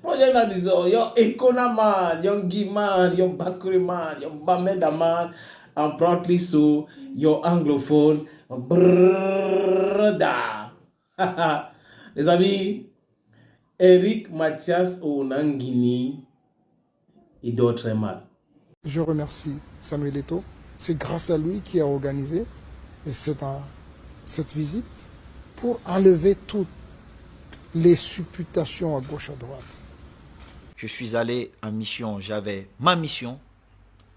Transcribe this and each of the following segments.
projet na disons yo Econaman, yo Guiman, yo Bakuriman, yo Bamedaman, en proudly so, yo anglophone, brrrda. Les amis, Eric Mathias Onangini, il dort très mal. Je remercie Samuel Eto'o. C'est grâce à lui qui a organisé cette visite pour enlever toutes les supputations à gauche à droite. Je suis allé en mission, j'avais ma mission,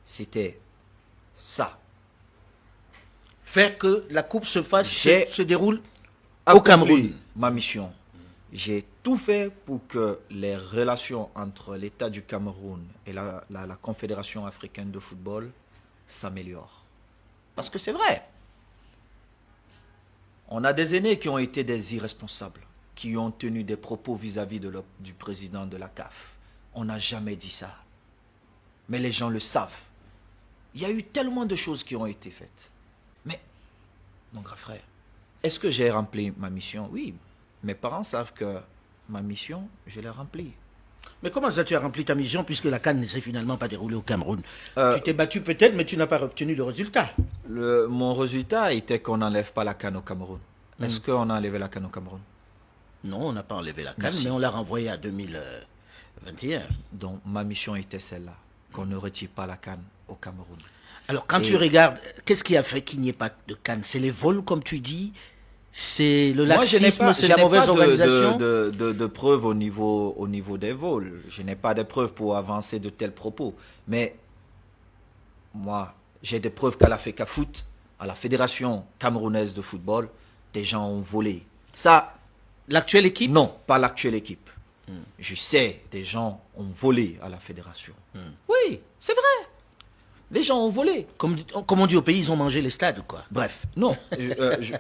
c'était ça. Faire que la coupe se déroule au Accompli Cameroun. ma mission. J'ai tout fait pour que les relations entre l'État du Cameroun et la Confédération africaine de football s'améliorent. Parce que c'est vrai. On a des aînés qui ont été des irresponsables, qui ont tenu des propos vis-à-vis du président de la CAF. On n'a jamais dit ça. Mais les gens le savent. Il y a eu tellement de choses qui ont été faites. Mais, mon grand frère, est-ce que j'ai rempli ma mission? Oui. Mes parents savent que ma mission, je l'ai remplie. Mais comment ça tu as rempli ta mission puisque la CAN ne s'est finalement pas déroulée au Cameroun? Tu t'es battu peut-être, mais tu n'as pas obtenu de résultat. Mon résultat était qu'on n'enlève pas la CAN au Cameroun. Est-ce qu'on a enlevé la CAN au Cameroun? Non, on n'a pas enlevé la CAN, Merci. mais on l'a renvoyée à 2021. Donc ma mission était celle-là, qu'on ne retire pas la CAN au Cameroun. Alors quand tu regardes, qu'est-ce qui a fait qu'il n'y ait pas de CAN? C'est les vols, comme tu dis? C'est le laxisme, c'est la mauvaise organisation? de preuves au niveau des vols. Je n'ai pas de preuves pour avancer de tels propos. Mais moi, j'ai des preuves qu'à la FECAFOOT, à la Fédération camerounaise de football, des gens ont volé. Ça, L'actuelle équipe? non, pas l'actuelle équipe. Je sais, des gens ont volé à la fédération. Oui, c'est vrai. Les gens ont volé. Comme on dit au pays, ils ont mangé les stades, quoi. Bref, non.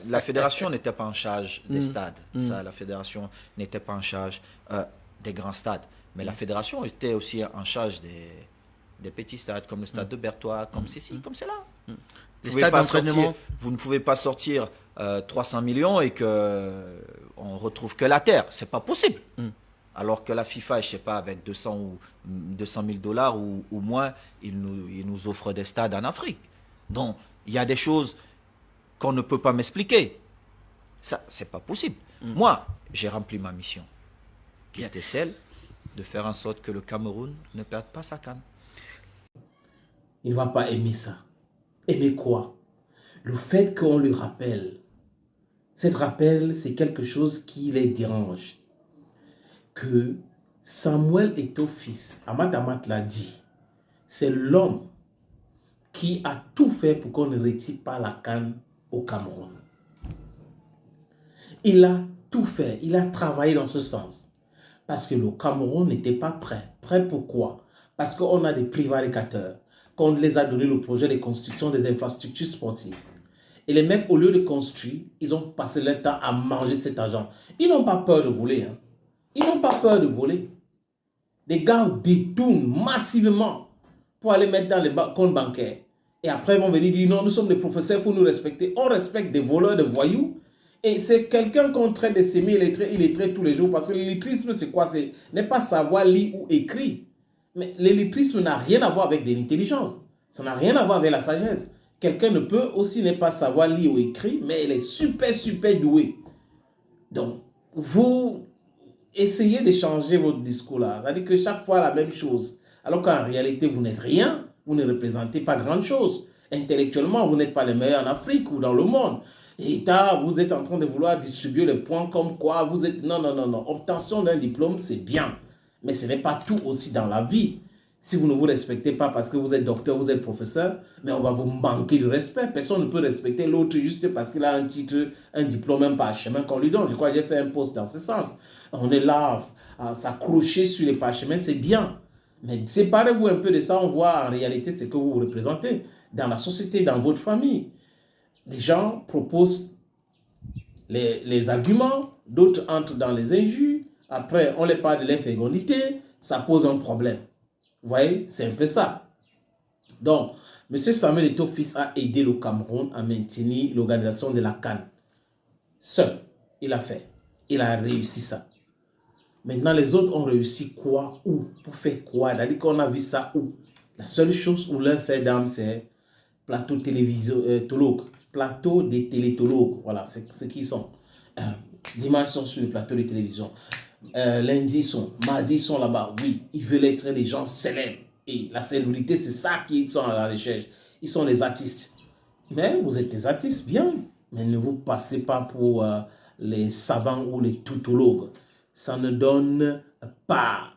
La fédération n'était pas en charge des stades. Ça, la fédération n'était pas en charge des grands stades. Mais la fédération était aussi en charge des petits stades, comme le stade de Berthois, comme ceci, comme cela. Les stades d'entraînement. Vous ne pouvez pas sortir 300 millions et qu'on retrouve que la terre. C'est pas possible. Alors que la FIFA, je sais pas, avec 200 000 dollars ou moins, il nous offre des stades en Afrique. Donc, il y a des choses qu'on ne peut pas m'expliquer. Ça, c'est pas possible. Moi, j'ai rempli ma mission, qui était celle de faire en sorte que le Cameroun ne perde pas sa CAN. Il ne va pas aimer ça. Aimer quoi? Le fait qu'on lui rappelle. Cet rappel, c'est quelque chose qui les dérange. Que Samuel Eto'o fils, Amat l'a dit, c'est l'homme qui a tout fait pour qu'on ne retire pas la CAN au Cameroun. Il a tout fait, il a travaillé dans ce sens. Parce que le Cameroun n'était pas prêt. Prêt pourquoi? Parce qu'on a des prévaricateurs, qu'on les a donné le projet de construction des infrastructures sportives. Et les mecs, au lieu de construire, ils ont passé leur temps à manger cet argent. Ils n'ont pas peur de voler, hein. Ils n'ont pas peur de voler. Les gars détournent massivement pour aller mettre dans les comptes bancaires. Et après, ils vont venir dire non, nous sommes des professeurs, il faut nous respecter. On respecte des voleurs, des voyous. Et c'est quelqu'un qu'on traite de semi-illettré tous les jours. Parce que l'illettrisme, c'est quoi? Ce n'est pas savoir lire ou écrire. Mais l'illettrisme n'a rien à voir avec de l'intelligence. Ça n'a rien à voir avec la sagesse. Quelqu'un ne peut aussi ne pas savoir lire ou écrire, mais il est super, super doué. Donc, vous essayez de changer votre discours là. C'est-à-dire que chaque fois la même chose. Alors qu'en réalité, vous n'êtes rien. Vous ne représentez pas grand-chose. Intellectuellement, vous n'êtes pas les meilleurs en Afrique ou dans le monde. Et vous êtes en train de vouloir distribuer les points comme quoi vous êtes... Non, non, non, non. Obtention d'un diplôme, c'est bien. Mais ce n'est pas tout aussi dans la vie. Si vous ne vous respectez pas parce que vous êtes docteur, vous êtes professeur, mais on va vous manquer de respect. Personne ne peut respecter l'autre juste parce qu'il a un titre, un diplôme, un parchemin qu'on lui donne. Je crois que j'ai fait un post dans ce sens. On est là à s'accrocher sur les parchemins, c'est bien. Mais séparez-vous un peu de ça, on voit en réalité ce que vous représentez dans la société, dans votre famille. Les gens proposent les arguments, d'autres entrent dans les injures, après on les parle de l'infécondité, ça pose un problème. Vous voyez, c'est un peu ça. Donc, M. Samuel Eto'o fils a aidé le Cameroun à maintenir l'organisation de la CAN. Seul, il a fait. Il a réussi ça. Maintenant, les autres ont réussi quoi, où, pour faire quoi? C'est-à-dire qu'on a vu ça où? La seule chose où leur fait d'âme, c'est plateau télévisologue, plateau des télétologues. Voilà, c'est ce qu'ils sont. Dimanche, ils sont sur le plateau de télévision. Lundi, mardi, ils sont là-bas. Oui, ils veulent être des gens célèbres. Et la célébrité, c'est ça qu'ils sont à la recherche. Ils sont des artistes. Mais vous êtes des artistes, bien. Mais ne vous passez pas pour les savants ou les tautologues. Ça ne donne pas